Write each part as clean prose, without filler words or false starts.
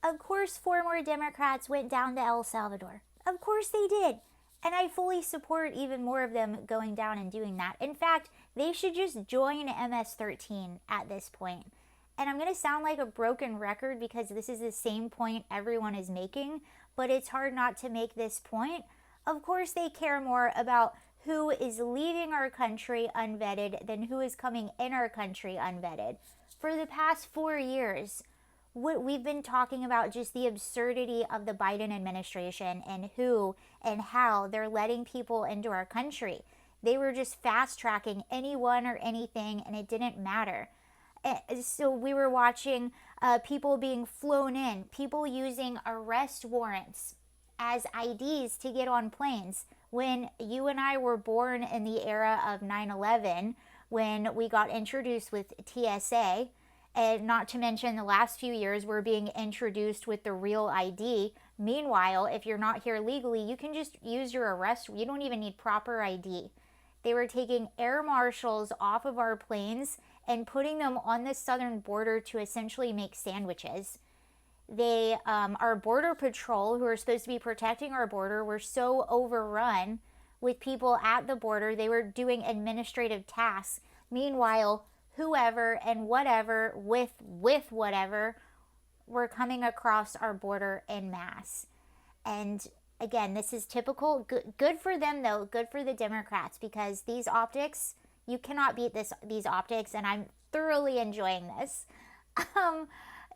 Of course, 4 more Democrats went down to El Salvador. Of course they did. And I fully support even more of them going down and doing that. In fact, they should just join MS-13 at this point. And I'm going to sound like a broken record because this is the same point everyone is making, but it's hard not to make this point. Of course, they care more about who is leaving our country unvetted than who is coming in our country unvetted. For the past 4 years, we've been talking about just the absurdity of the Biden administration and who and how they're letting people into our country. They were just fast tracking anyone or anything, and it didn't matter. So we were watching people being flown in, people using arrest warrants as IDs to get on planes. When you and I were born in the era of 9/11, when we got introduced with TSA, and not to mention the last few years we're being introduced with the real ID. Meanwhile, if you're not here legally, you can just use your arrest. You don't even need proper ID. They were taking air marshals off of our planes and putting them on the southern border to essentially make sandwiches. Our border patrol, who are supposed to be protecting our border, were so overrun with people at the border. They were doing administrative tasks. Meanwhile, whoever and whatever with whatever were coming across our border en masse. And again, this is typical. Good for them, though. Good for the Democrats, because these optics, you cannot beat these optics, and I'm thoroughly enjoying this.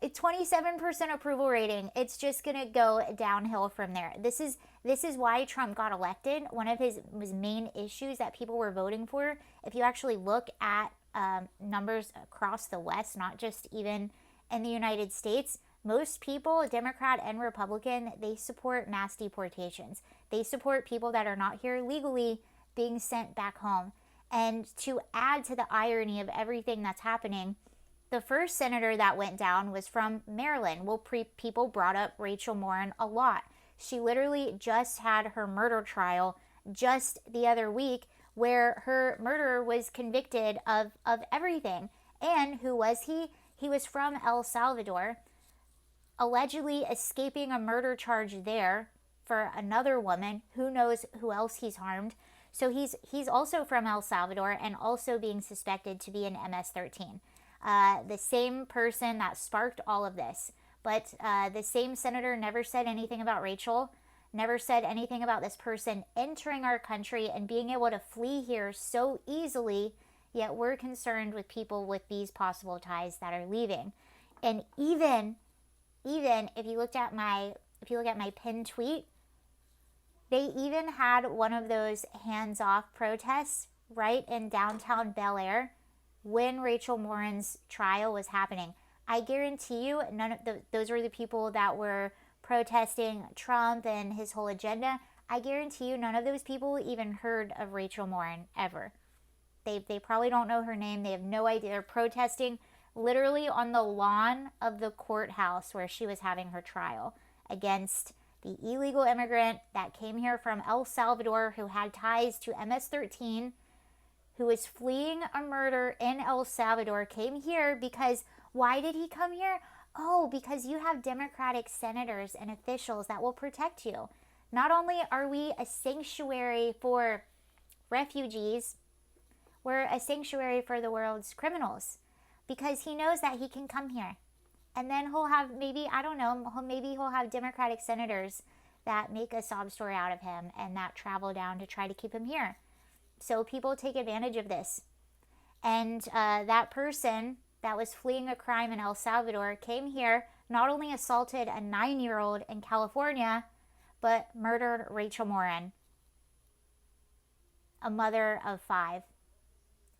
27% approval rating. It's just gonna go downhill from there. This is why Trump got elected. One of his main issues that people were voting for, if you actually look at numbers across the West, not just even in the United States, most people, Democrat and Republican, they support mass deportations. They support people that are not here legally being sent back home. And to add to the irony of everything that's happening, the first senator that went down was from Maryland. Well, people brought up Rachel Morin a lot. She literally just had her murder trial just the other week, where her murderer was convicted of everything. And who was he? He was from El Salvador, allegedly escaping a murder charge there for another woman. Who knows who else he's harmed. So he's also from El Salvador and also being suspected to be an MS-13. The same person that sparked all of this. But the same senator never said anything about Rachel, never said anything about this person entering our country and being able to flee here so easily, yet we're concerned with people with these possible ties that are leaving. And even if you look at my pinned tweet, they even had one of those hands-off protests right in downtown Bel Air when Rachel Morin's trial was happening. I guarantee you none of those were the people that were protesting Trump and his whole agenda. I guarantee you none of those people even heard of Rachel Morin ever. They probably don't know her name. They have no idea. They're protesting literally on the lawn of the courthouse where she was having her trial against the illegal immigrant that came here from El Salvador, who had ties to MS-13, who was fleeing a murder in El Salvador, came here because, why did he come here? Oh, because you have Democratic senators and officials that will protect you. Not only are we a sanctuary for refugees, we're a sanctuary for the world's criminals, because he knows that he can come here. And then he'll have, maybe he'll have Democratic senators that make a sob story out of him and that travel down to try to keep him here. So people take advantage of this. And that person that was fleeing a crime in El Salvador came here, not only assaulted a 9-year-old in California, but murdered Rachel Morin, a mother of 5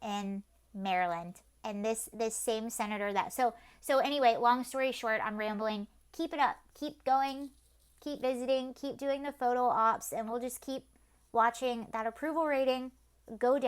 in Maryland. And this same senator that... So anyway, long story short, I'm rambling. Keep it up. Keep going. Keep visiting. Keep doing the photo ops. And we'll just keep watching that approval rating go down.